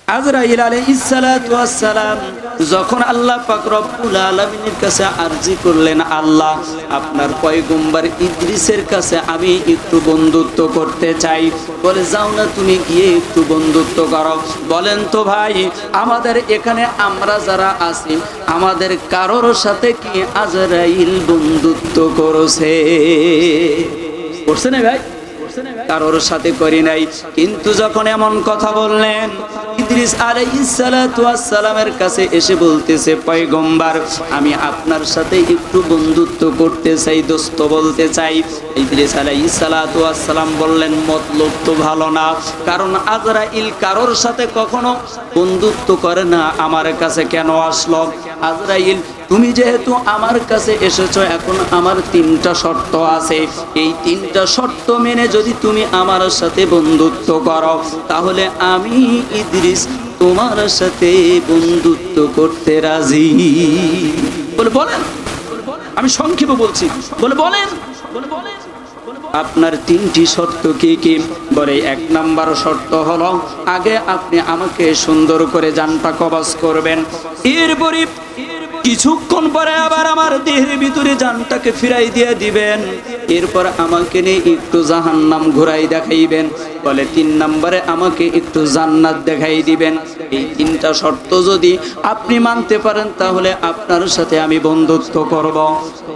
আজরাইল আলাইহিস সালাতু ওয়াস সালাম যখন আল্লাহ পাক রব্বুল আলামিনের কাছে আরজি করলেন, আল্লাহ আপনার পয়গম্বর ইদ্রিসের কাছে আমি একটু বন্ধুত্ব করতে চাই। বলে যাও না, তুমি গিয়ে একটু বন্ধুত্ব করো। বলেন তো ভাই, আমাদের এখানে আমরা যারা আছি আমাদের কারোর সাথে কি আজরাইল বন্ধুত্ব করেছে? করছে না ভাই? কারোর সাথে করি নাই। কিন্তু যখন এমন কথা বললেন, ইদ্রিস আলাইহিস সালাতু ওয়াস সালামের কাছে এসে বলতেছে, পয়গম্বর আমি আপনার সাথে একটু বন্ধুত্ব করতে চাই, দোস্ত বলতে চাই। ইদ্রিস আলাইহিস সালাতু ওয়াস সালাম বললেন, মতলব তো ভালো না, কারণ আজরাইল কারোর সাথে কখনো বন্ধুত্ব করে না, আমার কাছে কেন আসলো? আজরাইল তুমি যেহেতু আমার কাছে এসেছো, এখন আমার 3টা শর্ত আছে। এই 3টা শর্ত মেনে যদি তুমি আমার সাথে বন্ধুত্ব করো, তাহলে আমি ইদ্রিস তোমার সাথে বন্ধুত্ব করতে রাজি। বলেন, আমি সংক্ষেপে বলছি, বলেন আপনার 3টি শর্ত কি কি? বলে 1 নাম্বার শর্ত হলো, আগে আপনি আমাকে সুন্দর করে জানটা কবজ করবেন, এরপরে কিছুক্ষণ পরে আবার আমার দেহের ভিতরে জানটাকে ফিরাই দিয়ে দিবেন, এরপর আমাকে নিয়ে একটু জাহান্নাম ঘুরাই দেখাইবেন। বলে 3 নম্বরে আমাকে একটু জান্নাত দেখাই দিবেন। এই 3টা শর্ত যদি আপনি মানতে পারেন, তাহলে আপনার সাথে আমি বন্ধুত্ব করব।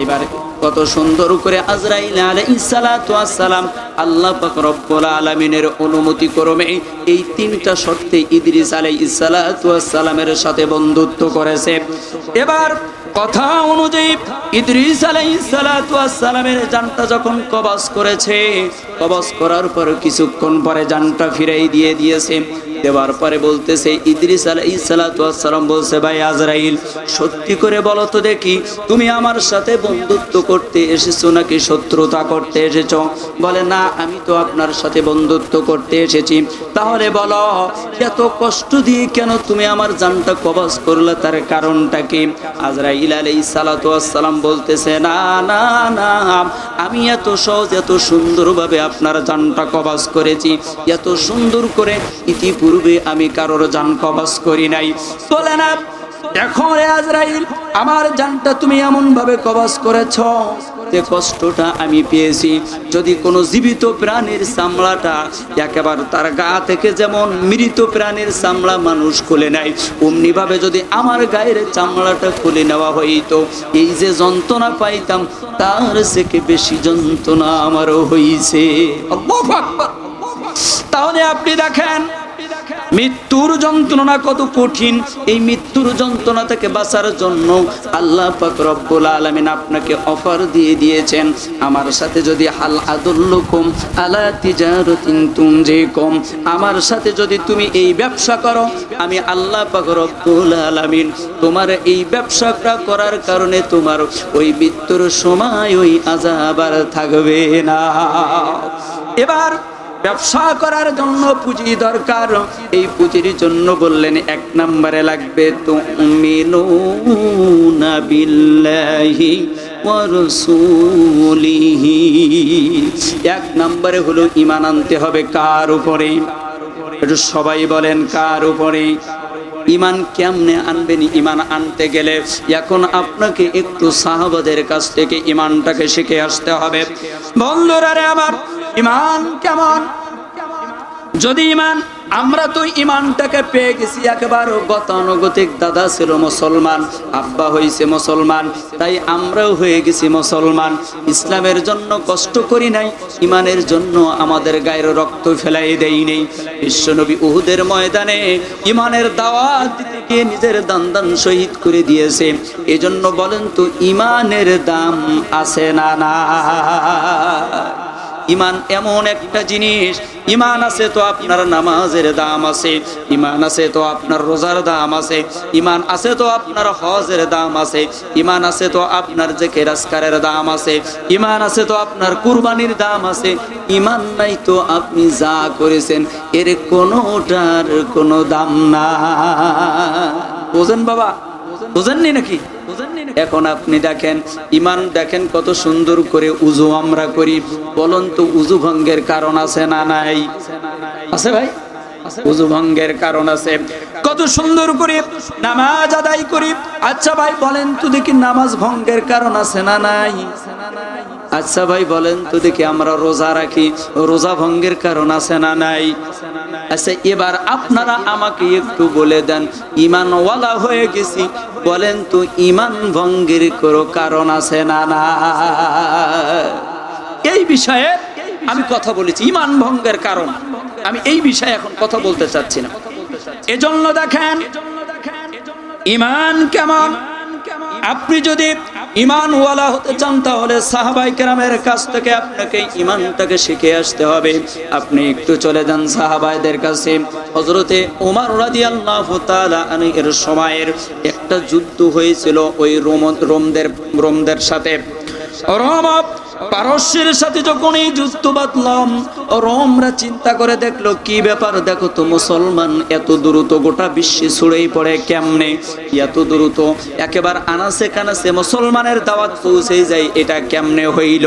এবার কত সুন্দর করে আজরাইল আলাইহিস সালাতু ওয়াস সালাম আল্লাহ পাক রব্বুল আলামিনের অনুমতি ক্রমে এই 3টা শর্তে ইদ্রিস আলাইহিস সালাতু ওয়াস সালামের সাথে বন্ধুত্ব করেছে। এবার কথা অনুযায়ী ইদ্রিস আলাইহিস সালাতু ওয়াস সালামের জানটা যখন কবজ করেছে, কবজ করার পর কিছুক্ষণ পরে জানটা ফিরাই দিয়ে দিয়েছে। দেওয়ার পরে বলতেছে, ইদ্রিস আলাইহিস সালাতু ওয়াস সালাম বলছে, ভাই আজরাইল সত্যি করে বলো তো দেখি, তুমি আমার সাথে বন্ধুত্ব করতে এসেছো নাকি শত্রুতা করতে এসেছো? বলে না, আমি তো আপনার সাথে বন্ধুত্ব করতে এসেছি। তাহলে বলো, এত কষ্ট দিয়ে কেন তুমি আমার জানটা কবজ করলে, তার কারণটা কি? আজরাইল আলাইহিস সালাতু ওয়াস সালাম বলতেছে, না না না, আমি এত সহজ এত সুন্দরভাবে আপনার জানটা কবজ করেছি, এত সুন্দর করে ইতিপূর্বে আমি কারোর জান কবজ করি নাই। বলে না, দেখো রে আজরাইল, আমার জানটা তুমি এমন ভাবে কবজ করেছো যে কষ্টটা আমি পেয়েছি। যদি কোনো জীবিত প্রাণীর চামড়াটা একেবারে তার গা থেকে যেমন মৃত প্রাণীর চামড়া মানুষ খুলে নেয়, অমনি ভাবে যদি আমার গায়ের চামড়াটা খুলে নেওয়া হইতো, এই যে যন্ত্রণা পাইতাম তার থেকে বেশি যন্ত্রণা আমারও হইছে। আল্লাহু আকবার। তাহলে আপনি দেখেন মৃত্যুর যন্ত্রণা কত কঠিন। এই মৃত্যুর যন্ত্রণা থেকে বাঁচার জন্য আল্লাহ পাক রব্বুল আলামিন আপনাকে অফার দিয়ে দিয়েছেন, আমার সাথে যদি হাল আদুল্লুকুম আলা তিজারাতিন তুনজিকুম, আমার সাথে যদি তুমি এই ব্যবসা করো, আমি আল্লাহ পাক রব্বুল আলামিন তোমার এই ব্যবসাটা করার কারণে তোমার ওই মৃত্যুর সময় ওই আযাব আর থাকবে না। এবার ব্যবসা করার জন্য পুঁজি দরকার। এই পুঁজির জন্য বললেন 1 নম্বরে লাগবে তুমিনুনা বিল্লাহি ওয়া রাসূলিহি। 1 নম্বরে হলো ঈমান আনতে হবে। কার উপরে? একটু সবাই বলেন, কার উপরে? ঈমান কেমনে আনবেন? ঈমান আনতে গেলে এখন আপনাকে একটু সাহাবাদের কাছ থেকে ঈমানটাকে শিখে আসতে হবে। বন্ধুরা রে আমার, ঈমান কেমন? যদি ঈমান, আমরা তো ঈমানটাকে পেয়ে গেছি একেবারে গতানুগতিক। দাদা ছিল মুসলমান, আব্বা হইছে মুসলমান, তাই আমরাও হয়ে গেছি মুসলমান। ইসলামের জন্য কষ্ট করি নাই, ঈমানের জন্য আমাদের গায়ের রক্ত ফেলাই দেই নেই। বিশ্বনবী উহুদের ময়দানে ঈমানের দাওয়াত দিতে গিয়ে নিজের দান শহীদ করে দিয়েছে। এজন্য বলেন তো, ঈমানের দাম আছে না না? ঈমান এমন একটা জিনিস, ঈমান আছে তো আপনার নামাজের দাম আছে, ঈমান আছে তো আপনার রোজার দাম আছে, ঈমান আছে তো আপনার হজের দাম আছে, ঈমান আছে তো আপনার জিকির আজকারের দাম আছে, ঈমান আছে তো আপনার কুরবানির দাম আছে। ঈমান নাই তো আপনি যা করেছেন এর কোনোটার কোনো দাম না। বোঝেন বাবা? বোঝেননি নাকি? এখন আপনি দেখেন, ঈমান দেখেন কত সুন্দর করে উযু আমরা করি। বলুন তো, উযু ভঙ্গের কারণ আছে না নাই? আছে ভাই? ওযু ভঙ্গের কারণ আছে। কত সুন্দর করে নামাজ আদায় করি। আচ্ছা ভাই বলেন তো দেখি নামাজ ভঙ্গের কারণ আছে না নাই? আচ্ছা ভাই বলেন তো দেখি আমরা রোজা রাখি, রোজা ভঙ্গের কারণ আছে না নাই? আচ্ছা এবার আপনারা আমাকে একটু বলে দেন, ঈমানওয়ালা হয়ে গেছি, বলেন তো ঈমান ভঙ্গের কোনো কারণ আছে না না? এই বিষয়ে আমি কথা বলেছি, ঈমান ভঙ্গের কারণ আমি এই বিষয়ে এখন কথা বলতে চাচ্ছি না। এজন্য দেখেন ঈমান কেমন। আপনি যদি ঈমানওয়ালা হতে চান তাহলে সাহাবায়ে কেরামের কাছ থেকে আপনাকে ঈমানটাকে শিখে আসতে হবে। আপনি একটু চলে যান সাহাবায়েদের কাছে। হযরতে ওমর রাদিয়াল্লাহু তাআলা আনহুর সময়ের একটা যুদ্ধ হয়েছিল ওই রোমদের সাথে। পারস্যের সাথে যখন এই যুদ্ধ বাঁধলাম, রোমরা চিন্তা করে দেখলো কি ব্যাপার, দেখো তো মুসলমান এত দ্রুত গোটা বিশ্বে ছড়িয়ে পড়ে কেমনে, এত দ্রুত একেবারে আনাসে কানাসে মুসলমানের দাওয়াত পৌঁছে যায়, এটা কেমনে হইল?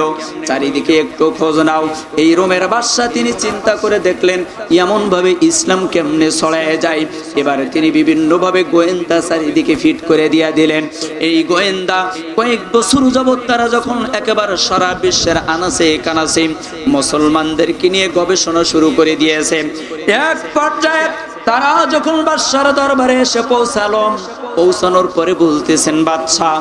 চারিদিকে একটু খোঁজ নাও। এই রোমের বাদশা তিনি চিন্তা করে দেখলেন এমন ভাবে ইসলাম কেমনে ছড়ায় যায়। এবারে তিনি বিভিন্ন ভাবে গোয়েন্দা চারিদিকে ফিট করে দিয়া দিলেন। এই গোয়েন্দা কয়েক বছর যাবত তারা যখন একেবারে সারা বিশ্বের আনাসে কানাসে মুসলমানদেরকে নিয়ে গবেষণা শুরু করে দিয়েছে। এক পর্যায়ে তারা যখন বাদশার দরবারে এসে পৌঁছানোর পরে বলতেছেন, বাদশাহ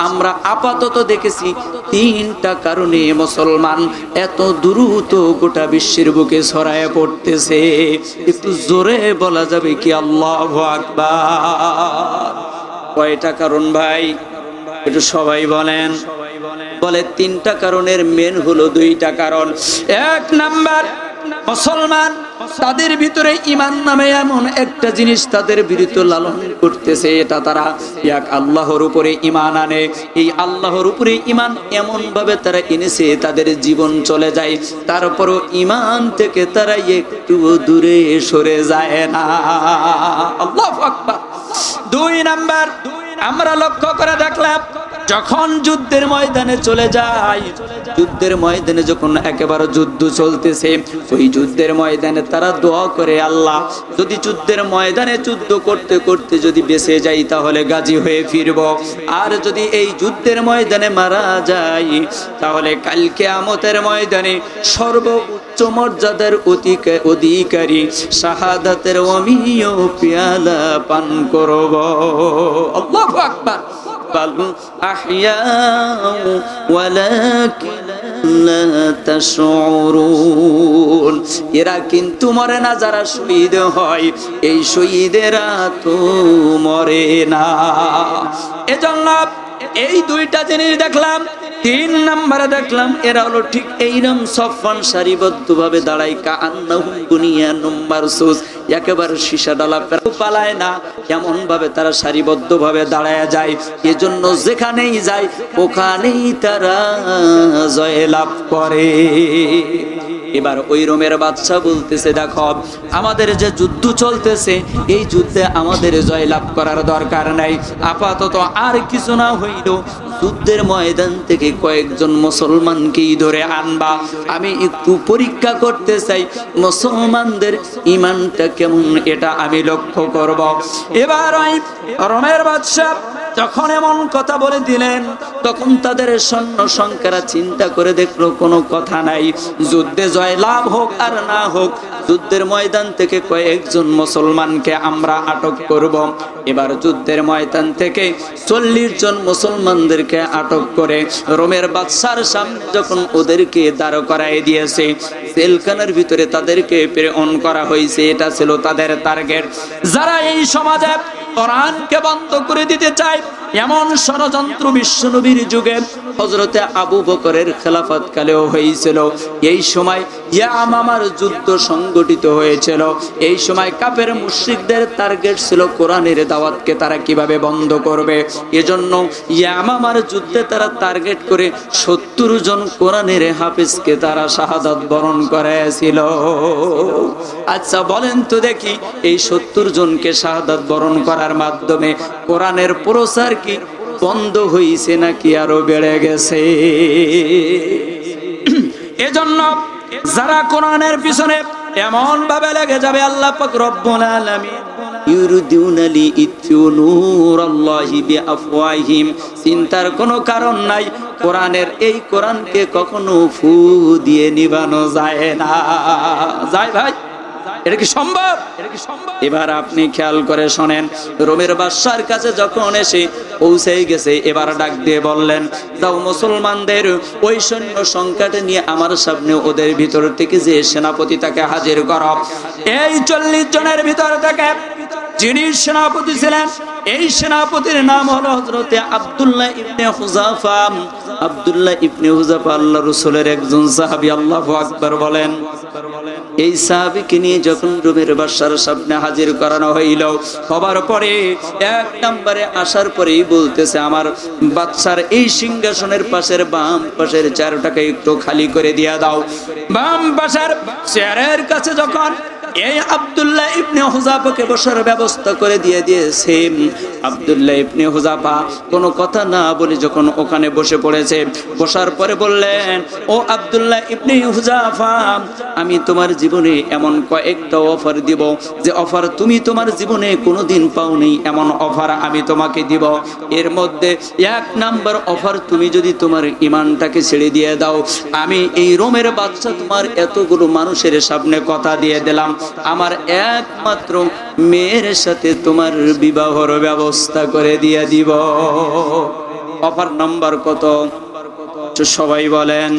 আমরা আপাতত দেখেছি তিনটা কারণে মুসলমান এত দ্রুত গোটা বিশ্বের বুকে ছড়ায় পড়তেছে। একটু জোরে বলা যাবে কি আল্লাহু আকবার? কয়টা কারণ ভাই? একটু সবাই বলেন। বলে তিনটা কারণের মেন হলো দুইটা কারণ। এক নাম্বার, মুসলমান তাদের ভিতরে ঈমান নামে এমন একটা জিনিস তাদের বিরুদ্ধে লালন করতেছে, এটা তারা এক আল্লাহর উপরে ঈমান আনে। এই আল্লাহর উপরে ঈমান এমন ভাবে তারা এনেছে তাদের জীবন চলে যায়, তারপরও ঈমান থেকে তারা একটু দূরে সরে যায় না। আল্লাহু আকবার। দুই নাম্বার, আমরা লক্ষ্য করে দেখলাম যখন যুদ্ধের ময়দানে চলে যায়, যুদ্ধের ময়দানে যখন একেবারে যুদ্ধ চলতেছে, ওই যুদ্ধের ময়দানে তারা দোয়া করে, আল্লাহ যদি যুদ্ধের ময়দানে যুদ্ধ করতে করতে যদি বেঁচে যাই তাহলে গাজী হয়ে ফিরব, আর যদি এই যুদ্ধের ময়দানে মারা যাই তাহলে কাল কিয়ামতের ময়দানে সর্বোচ্চ মর্যাদার অধিকারী শাহাদাতের অমীয় পেয়ালা পান করব। আল্লাহু আকবার। এরা কিন্তু মরে না, যারা শহীদ হয় এই শহীদেরা তো মরে না। এজন্য এই দুইটা জিনিস দেখলাম। তিন নম্বরে দেখলাম এরা হলো ঠিক এইরকম সফান সারিবদ্ধভাবে দাঁড়ায়, কাআন্নাহুম বুনিয়ানুম মারসুস, একেবারে সীসা ডালা পালায় না, এমন ভাবে তারা সারিবদ্ধভাবে দাঁড়ায় যায়। এজন্য যেখানেই যায় ওখানেই তারা জয়লাভ করে। এবার ওই রোমের বাদশা বলতেছে, দেখো আমাদের যে যুদ্ধ চলতেছে এই যুদ্ধে আমাদের জয়লাভ করার দরকার নাই, আপাতত আর কিছু না হইল যুদ্ধের ময়দান থেকে কয়েকজন মুসলমানকেই ধরে আনবা, আমি একটু পরীক্ষা করতে চাই মুসলমানদের ঈমানটা কেমন, এটা আমি লক্ষ্য করব। এবার ওই রোমের বাদশা যখন এমন কথা বলে দিলেন তখন তাদের সৈন্য সংখ্যারা চিন্তা করে দেখলো কোনো কথা নাই, যুদ্ধে জয়লাভ হোক আর না হোক যুদ্ধের ময়দান থেকে কয়েকজন মুসলমানকে আমরা আটক করব। এবার যুদ্ধের ময়দান থেকে 40 জন মুসলমানদেরকে আটক করে রোমের বাদশার সামনে যখন ওদেরকে দাঁড় করায় দিয়েছে, জেলখানার ভিতরে তাদেরকে প্রেরণ করা হয়েছে, এটা ছিল তাদের টার্গেট। যারা এই সমাজে কোরআনকে বন্ধ করে দিতে চায় এমন ষড়যন্ত্র বিশ্বনবীর যুগে হযরতে আবু বকরের খেলাফত কালেও হয়েছিল। এই সময় ইয়ামামার যুদ্ধ সংগঠিত হয়েছিল। এই সময় কাফের মুশরিকদের টার্গেট ছিল কোরআনের দাওয়াতকে তারা কিভাবে বন্ধ করবে। এজন্য ইয়ামামার যুদ্ধে তারা টার্গেট করে 70 জন কোরআনের হাফেজকে তারা শাহাদাত বরণ করেছিল। আচ্ছা বলেন তো দেখি এই 70 জনকে শাহাদাত বরণ করার মাধ্যমে কোরআনের প্রচার কি বন্ধ হইছে নাকি আরো বেড়ে গেছে? এজন্য যারা কোরআনের পিছনে এমন ভাবে লেগে যাবে আল্লাহ পাক রব্বুল আলামিন ইউরিদুনা লিইতফিউ নূরাল্লাহি বিআফওয়াহিম। চিন্তার কোনো কারণ নাই, কোরআনের এই কোরআনকে কখনো ফু দিয়ে নিভানো যায় না। যায় ভাই, এটা কি সম্ভব? এবার আপনি খেয়াল করে শোনেন, রোমের বাদশার কাছে যখন এসে পৌঁছে গেছে, এবার ডাক দিয়ে বললেন, দাও মুসলমানদের ওই সৈন্য সংখ্যাটা নিয়ে আমার সামনে ওদের ভিতর থেকে যে সেনাপতি তাকে হাজির করো। এই 40 জনের ভিতর থেকে যিনি সেনাপতি ছিলেন, এই সেনাপতির নাম হলো হযরতে আব্দুল্লাহ ইবনে হুযাফা। আব্দুল্লাহ ইবনে হুযাফা আল্লাহর রাসূলের একজন সাহাবী। আল্লাহু আকবার বলেন। এই সাহাবীকে নিয়ে যখন রোমের বাদশার সামনে হাজির করানো হইল, হবার পরে এক নম্বরে আসার পরেই বলতেছে, আমার বাদশার এই সিংহাসনের পাশের বাম পাশের চেয়ারটাকে একটু খালি করে দিয়া দাও। বাম পাশের চেয়ারের কাছে যখন এই আব্দুল্লাহ ইবনে হুযাফাকে বসার ব্যবস্থা করে দিয়েছে, আব্দুল্লাহ ইবনে হুযাফা কোনো কথা না বলে যখন ওখানে বসে পড়েছে, বসার পরে বললেন, ও আব্দুল্লাহ ইবনে হুযাফা, আমি তোমার জীবনে এমন কয়েকটা অফার দিব, যে অফার তুমি তোমার জীবনে কোনোদিন পাওনি, এমন অফার আমি তোমাকে দিব। এর মধ্যে 1 নাম্বার অফার, তুমি যদি তোমার ঈমানটাকে ছেড়ে দিয়ে দাও, আমি এই রোমের বাদশা তোমার এতগুলো মানুষের সামনে কথা দিয়ে দিলাম, আমার একমাত্র মেয়ের সাথে তোমার বিবাহর ব্যবস্থা করে দিয়ে দিব। অফার নাম্বার কত? সবাই বলেন।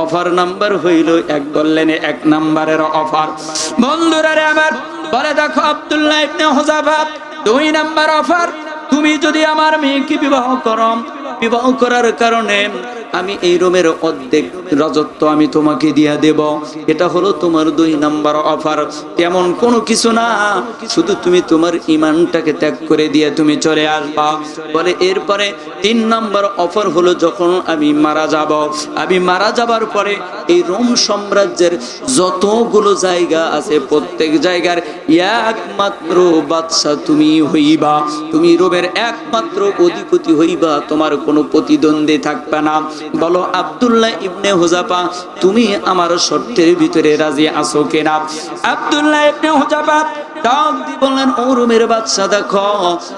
অফার নাম্বার হইল 1। বললেন 1 নাম্বারের অফার। বন্ধুরা রে আমার, বলে দেখো আব্দুল্লাহ ইবনে হুযাফা, 2 নাম্বার অফার, তুমি যদি আমার মেয়েকে বিবাহ করো, বিবাহ করার কারণে আমি এই রোমের অর্ধেক রাজত্ব আমি তোমাকে দিয়ে দেব। এটা হলো তোমার 2 নাম্বার অফার। তেমন কোনো কিছু না, শুধু তুমি তোমার ঈমানটাকে ত্যাগ করে দিয়ে তুমি চলে আসবা। বলে এরপরে 3 নাম্বার অফার হলো, যখন আমি মারা যাব, আমি মারা যাবার পরে এই রোম সাম্রাজ্যের যতগুলো জায়গা আছে, প্রত্যেক জায়গার একমাত্র বাদশা তুমি হইবা, তুমি রোমের একমাত্র অধিপতি হইবা, তোমার কোনো প্রতিদ্বন্দ্বী থাকবে না। বলো আব্দুল্লাহ ইবনে হুযাফা, তুমি আমার শর্তের ভিতরে রাজি আছো কিনা? আব্দুল্লাহ ইবনে হুযাফা ডাক দিয়ে বললেন, ও রোমের বাদশা, দেখো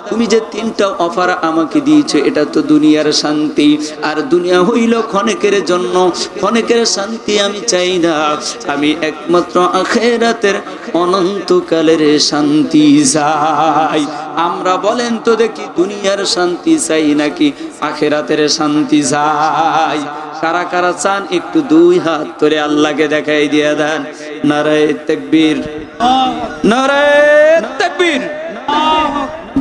তুমি যে 3টা অফার আমাকে দিয়েছো, এটা তো দুনিয়ার শান্তি, আর দুনিয়া হইল ক্ষণিকের জন্য, ক্ষণিকের শান্তি আমি চাই না, আমি একমাত্র আখিরাতের অনন্তকালের শান্তি চাই। আমরা বলেন তো দেখি, দুনিয়ার শান্তি চাই নাকি আখিরাতের শান্তি চাই? কারা কারা চান একটু 2 হাত ধরে আল্লাহকে দেখাই দিয়ে দেন। নারায়ে তাকবীর, নারায়ে তাকবীর।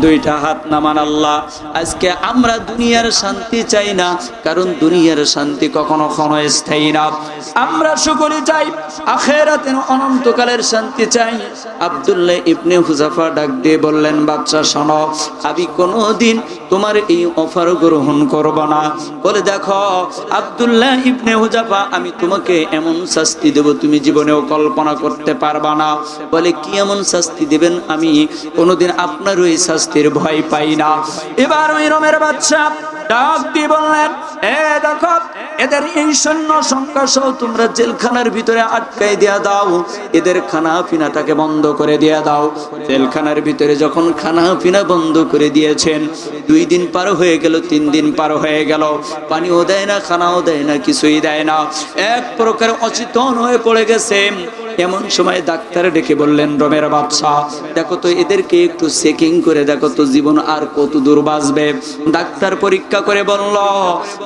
2টা হাত নামান আল্লাহ। আজকে আমরা দুনিয়ার শান্তি চাই না, কারণ দুনিয়ার শান্তি কখনো ক্ষণস্থায়ী না। আমরা সকলে চাই আখিরাতের অনন্তকালের শান্তি চাই। আব্দুল্লাহ ইবনে হুযাফা ডাক দিয়ে বললেন, বাদশা শোনো, আমি কোনোদিন তোমার এই অফার গ্রহণ করব না। বলে দেখো আব্দুল্লাহ ইবনে হুযাফা, আমি তোমাকে এমন শাস্তি দেব তুমি জীবনেও কল্পনা করতে পারবা না। বলে কি এমন শাস্তি দিবেন? আমি কোনোদিন আপনার ওই শাস্তির ভয় পাই না। এবার ওই রোমের বাদশা ডাক দিয়ে বললেন, এ দেখো এদের এই সৈন্য সংখ্যা সহ তোমরা জেলখানার ভিতরে আটকাই দেয়া দাও, এদের খানা পিনাটাকে বন্ধ করে দেয়া দাও। জেলখানার ভিতরে যখন খানা পিনা বন্ধ করে দিয়েছেন, 2 দিন পার হয়ে গেল, 3 দিন পার হয়ে গেল, পানিও দেয় না, খানাও দেয় না, কিছুই দেয় না, এক প্রকার অচেতন হয়ে পড়ে গেছে। এমন সময় ডাক্তার ডেকে বললেন, রোমের বাদশা, দেখো তো এদেরকে একটু চেকিং করে দেখো তো জীবন আর কত দূর বাঁচবে। ডাক্তার পরীক্ষা করে বলল,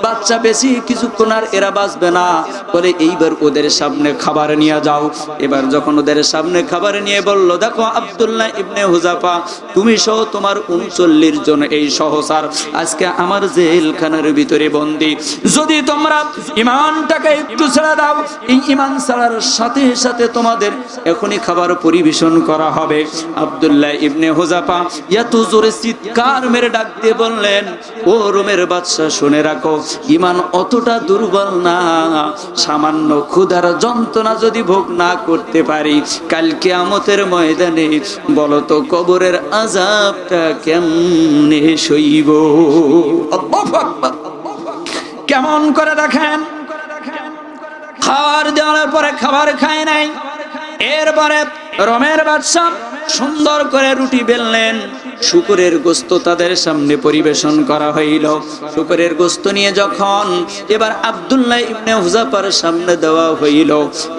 বাচ্চা বেশি কিছুক্ষণ আর এরা বাঁচবে না। বলে এইবার ওদের সামনে খাবার নিয়ে যাও। এবার যখন ওদের সামনে খাবার নিয়ে বলল, দেখো আব্দুল্লাহ ইবনে হুযাফা, তুমি সহ তোমার 39 জন এই সহসার আজকে আমার জেলখানার ভিতরে বন্দী। যদি তোমরা ঈমানটাকে একটু ছেড়ে দাও, এই ঈমান ছাড়ার সাথে সাথে তোমাদের এখনই খাবার পরিবেশন করা হবে। আব্দুল্লাহ ইবনে হুযাফা এত জোরে চিৎকার মেরে ডাক দিয়ে বললেন, ও রোমের বাদশা, শুনে রাখো, ঈমান অতটা দুর্বল না, সামান্য ক্ষুধার যন্ত্রণা যদি ভোগ না করতে পারি, কাল কিয়ামতের ময়দানে বলো তো কবরের আযাবটা কেমনে সইব? আল্লাহু আকবার। কেমন করে দেখেন, খাবার দেওয়ার পরে খাবার খায় নাই, এরপরে রোমের বাদশা সুন্দর করে রুটি বেললেন, শুকরের গোস্ত তাদের সামনে পরিবেশন করা হইল। শুকরের গোস্ত নিয়ে যখন এবার আব্দুল্লাহ ইবনে হুযাফার সামনে দেওয়া হইল,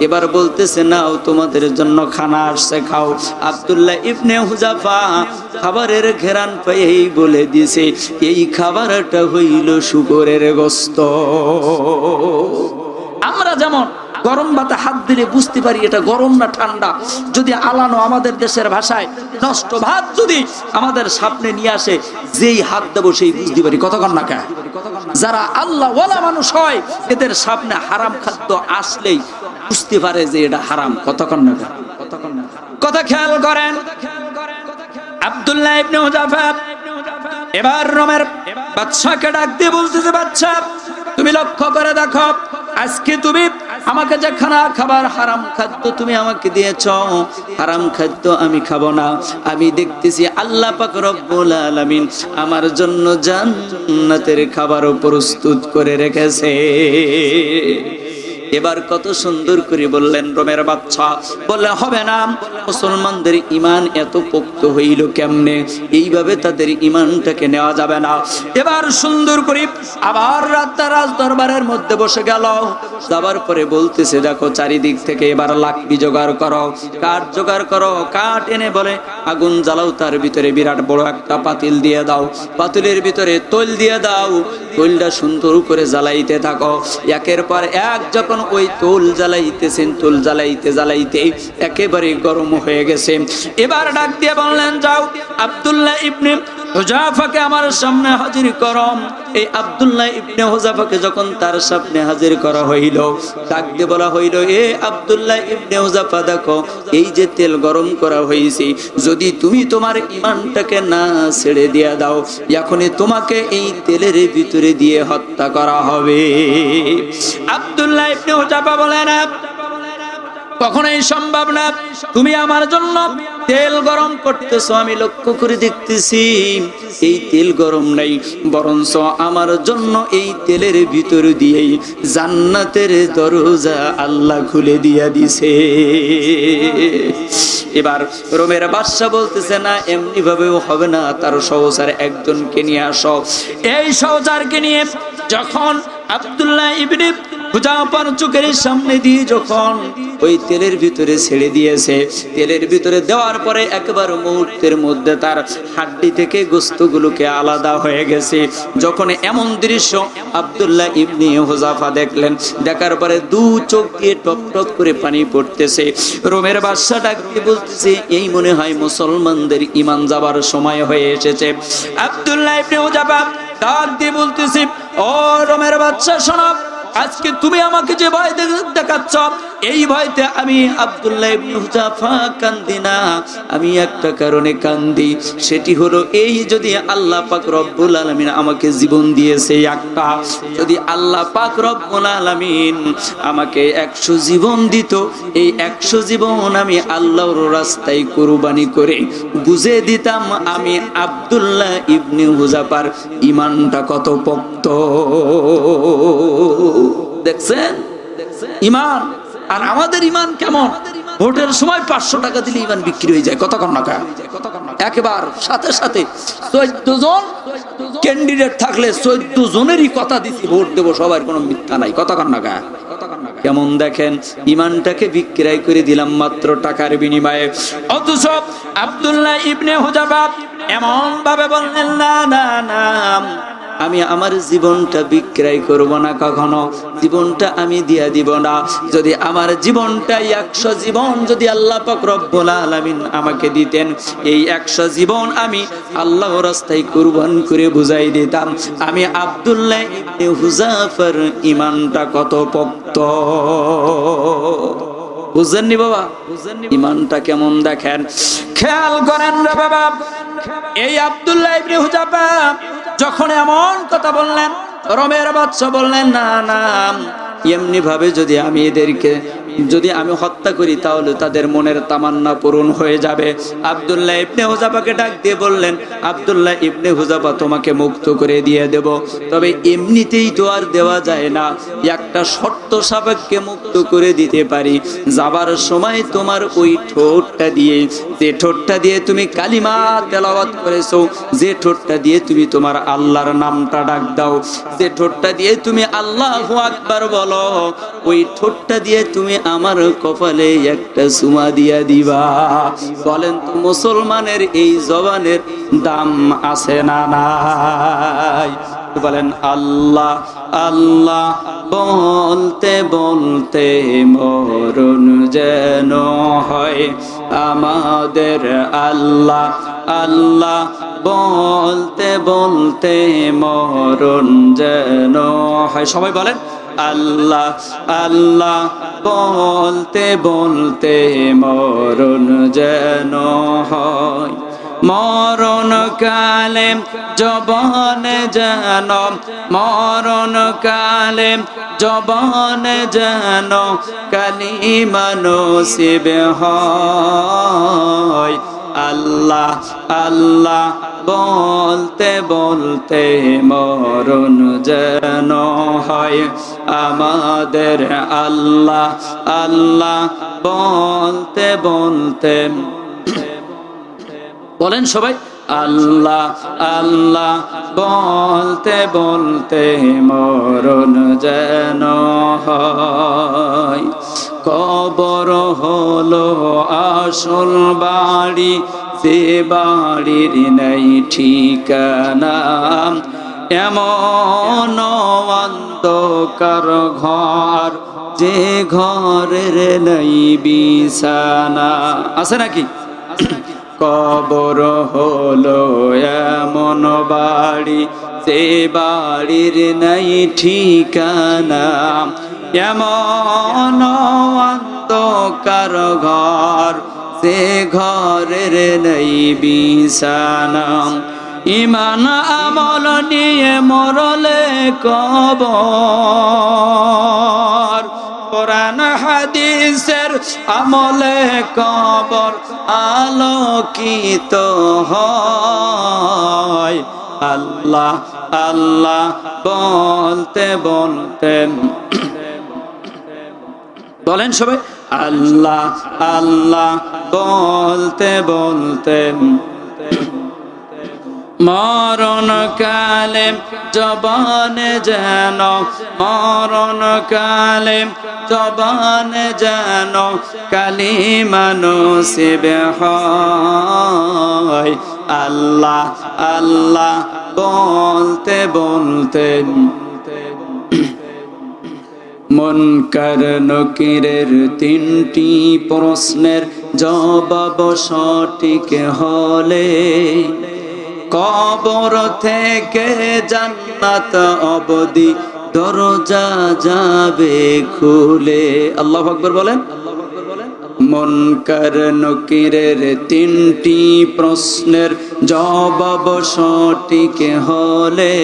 এবার বলতেছে নাও তোমাদের জন্য খানা আসছে, খাও। আব্দুল্লাহ ইবনে হুযাফা খাবারের ঘেরান পেয়েই বলে দিছে এই খাবারটা হইল শুকরের গোস্ত। আমরা যেমন গরম ভাতে হাত দিলে বুঝতে পারি এটা গরম না ঠান্ডা, যদি আলানো আমাদের দেশের ভাষায় নষ্ট ভাত যদি আমাদের সামনে নিয়ে আসে, যেই হাত দেবো সেই বুঝতে পারি। কতক্ষণ না কে যারা আল্লাহ ওয়ালা মানুষ হয়, এদের সামনে হারাম খাদ্য আসলেই বুঝতে পারে যে এটা হারাম। কতক্ষণ না কে কথা খেয়াল করেন। আব্দুল্লাহ ইবনে হুযাফা এবার রোমের বাদশাকে ডাক দিয়ে বলতেছে, বাদশা তুমি লক্ষ্য করে দেখো, আজকে তুমি আমাকে যে খাবার হারাম খাদ্য তুমি আমাকে দিয়েছ, হারাম খাদ্য আমি খাবো না। আমি দেখতেছি আল্লাহ পাক রব্বুল আলামিন আমার জন্য জান্নাতের খাবারও প্রস্তুত করে রেখেছে। এবার কত সুন্দর করে বললেন রোমের বাদশা, বললে হবে না, মুসলমানদের ঈমান এত পোক্ত হইল কেমনে, এইভাবে তাদের ঈমানটাকে নেওয়া যাবে না। এবার সুন্দর করে আবার রাজ দরবারের মধ্যে বসে গেল। যাবার পরে বলতেছে দেখো চারিদিক থেকে এবার লাকড়ি জোগাড় করো, কাঠ জোগাড় করো। কাঠ এনে বলে আগুন জ্বালাও, তার ভিতরে বিরাট বড় একটা পাতিল দিয়ে দাও, পাতিলের ভিতরে তৈল দিয়ে দাও, তৈলটা সুন্দর করে জ্বালাইতে থাকো। একের পর এক যখন ওই তোল জ্বালাইতেছেন, তোল জ্বালাইতে জ্বালাইতে একেবারে গরম হয়ে গেছে। এবার ডাক দিয়ে বললেন যাও আব্দুল্লাহ ইবনে হুযাফাকে আমার সামনে হাজির করম। এই আব্দুল্লাহ ইবনে হুযাফাকে যখন তার সামনে হাজির করা হইল, ডাক দিয়ে বলা হইল, এ আব্দুল্লাহ ইবনে হুযাফা দেখো এই যে তেল গরম করা হয়েছে, যদি তুমি তোমার ঈমানটাকে না ছেড়ে দিয়ে দাও, এখনই তোমাকে এই তেলের ভিতরে দিয়ে হত্যা করা হবে। আব্দুল্লাহ ইবনে হুযাফা বলেন কখনোই সম্ভব না, তুমি আমার জন্য তেল গরম করতেছো, আমি লক্ষ্য করে দেখতেছি এই তেল গরম নাই, বরঞ্চ আমার জন্য এই তেলের ভিতর দিয়েই জান্নাতের দরজা আল্লাহ খুলে দিয়া দিছে। এবার রোমের বাদশা বলতেছে না এমনি ভাবেও হবে না, তার সহচর একজনকে নিয়ে আসো। এই সহচরকে নিয়ে যখন আব্দুল্লাহ ইবনে হুযাফার চোখের সামনে দিয়ে যখন ওই তেলের ভিতরে ছেড়ে দিয়েছে, তেলের ভিতরে দেওয়ার পরে একবার মুহূর্তের মধ্যে তার হাড্ডি থেকে গোস্তগুলোকে আলাদা হয়ে গেছে। যখন এমন দৃশ্য আব্দুল্লাহ ইবনে হুযাফা দেখলেন, দেখার পরে দু চোখ দিয়ে টপ টপ করে পানি পড়তেছে। রোমের বাদশা ডাক দিয়ে বলতেছে এই মনে হয় মুসলমানদের ঈমান যাবার সময় হয়ে এসেছে। আব্দুল্লাহ ইবনে হুযাফা ডাক দিয়ে বলতেছে, ও রোমের বাদশা শোনো, আজকে তুমি আমাকে যে ভয় দেখাচ্ছ, এই ভয়তে আমি আব্দুল্লাহ ইবনে হুযাফা কান্দি না, আমি একটা কারণে কান্দি, সেটি হলো এই যদি আল্লাহ পাক রব্বুল আলামিন আমাকে জীবন দিয়েছে একটা, যদি আল্লাহ পাক রব্বুল আলামিন আমাকে 100 জীবন দিত, এই 100 জীবন আমি আল্লাহর রাস্তায় কুরবানি করে বুঝে দিতাম আমি আব্দুল্লাহ ইবনে হুযাফার ঈমানটা কত পোক্ত। দেখছেন ঈমান আর আমাদের ঈমান কেমন? ভোটের সময় 500 টাকা দিলে ঈমান বিক্রি হয়ে যায়। কতক্ষণ নাকা একেবারে সাথে সাথে 14 জন ক্যান্ডিডেট থাকলে 14 জনেরই কথা দিছি ভোট দেব, সবার কোনো মিথ্যা নাই। কতক্ষণ নাকা কেমন দেখেন ঈমানটাকে বিক্রয় করে দিলাম মাত্র টাকার বিনিময়ে। অথচ আব্দুল্লাহ ইবনে হুযাফা এমন ভাবে বললেন না না না, আমি আমার জীবনটা বিক্রয় করব না, কখনো জীবনটা আমি দিয়া দিব না। যদি আমার জীবনটা 100 জীবন যদি আল্লাহ পাক রব্বুল আলামিন আমাকে দিতেন, এই 100 জীবন আমি আল্লাহর রাস্তায় কুরবান করে বুঝাই দিতাম আমি আব্দুল্লাহ ইবনে হুযাফার ঈমানটা কত পোক্ত। বুঝেননি বাবা? ঈমানটা কেমন দেখেন, খেয়াল করেন রে বাবা। এই আব্দুল্লাহ ইবনে হুযাফা যখন এমন কথা বললেন, রোমের বাদশা বললেন না না, এমনি ভাবে যদি আমি এদেরকে যদি আমি হত্যা করি তাহলে তাদের মনের তামান্না পূরণ হয়ে যাবে। আব্দুল্লাহ ইবনে হুযাফাকে ডাক দিয়ে বললেন, আব্দুল্লাহ ইবনে হুযাফা, তোমাকে মুক্ত করে দিয়ে দেব, তবে এমনিতেই তো আর দেওয়া যায় না, একটা শর্ত সাপেক্ষে মুক্ত করে দিতে পারি। যাবার সময় তোমার ওই ঠোঁটটা দিয়ে, যে ঠোঁটটা দিয়ে তুমি কালিমা তেলাওয়াত করেছো, যে ঠোঁটটা দিয়ে তুমি তোমার আল্লাহর নামটা ডাক দাও, যে ঠোঁটটা দিয়ে তুমি আল্লাহু আকবার বলো, ওই ঠোঁটটা দিয়ে তুমি আমার কপালে একটা চুমা দিয়া দিবা। বলেন তো মুসলমানের এই জবানের দাম আছে না নাই? বলেন আল্লাহ আল্লাহ বলতে বলতে মরণ যেন হয় আমাদের। আল্লাহ আল্লাহ বলতে বলতে মরণ যেন হয়। সবাই বলেন আল্লাহ আল্লাহ বলতে বলতে মরণ যেন হয়। মরণ কালে জবান যেন, মরণ কালে জবান যেন কালিমা নসিব হয়। আল্লাহ আল্লাহ বলতে বলতে মরণ যেন হয় আমাদের। আল্লাহ আল্লাহ বলতে বলতে, বলেন সবাই আল্লাহ আল্লাহ বলতে বলতে মরণ যেন হয়। কবর হলো আসল বাড়ি, যে বাড়ির নেই ঠিকানা, এমন অন্ধকার ঘর যে ঘরের নেই বিছানা। আছে নাকি? কবর হলো এমন বাড়ি, যে বাড়ির নাই ঠিকানা, এমন অন্ধকার ঘর যে ঘরের নাই বিছানা। ঈমান আমল নিয়ে মরলে কবর, কোরআন হাদিসের আমলে কবর আলোকিত হয়। আল্লাহ আল্লাহ বলতে বলতে, বলেন সবাই আল্লাহ আল্লাহ বলতে বলতে মরণ কালে জবান যেন, মরণ কালে জবান যেন কালিমা নসিব হয়। আল্লাহ আল্লাহ বলতে বলতে মুনকার নকিরের তিনটি প্রশ্নের জবাব সঠিক হলে কবর থেকে জান্নাত অবধি দরজা যাবে খুলে। আল্লাহু আকবার বলেন। মুনকার নকিরের তিনটি প্রশ্নের জবাব সঠিক হলে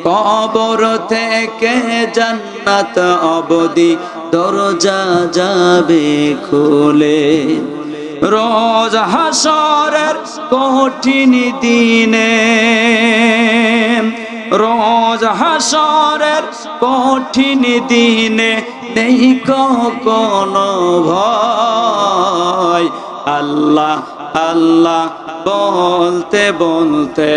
কবর থেকে জান্নাত অবধি দরজা যাবে খুলে। রোজ হাসরের কঠিন দিনে, রোজ হাসরের কঠিন দিনে নেই কোনো ভয়। আল্লাহ আল্লাহ বলতে বলতে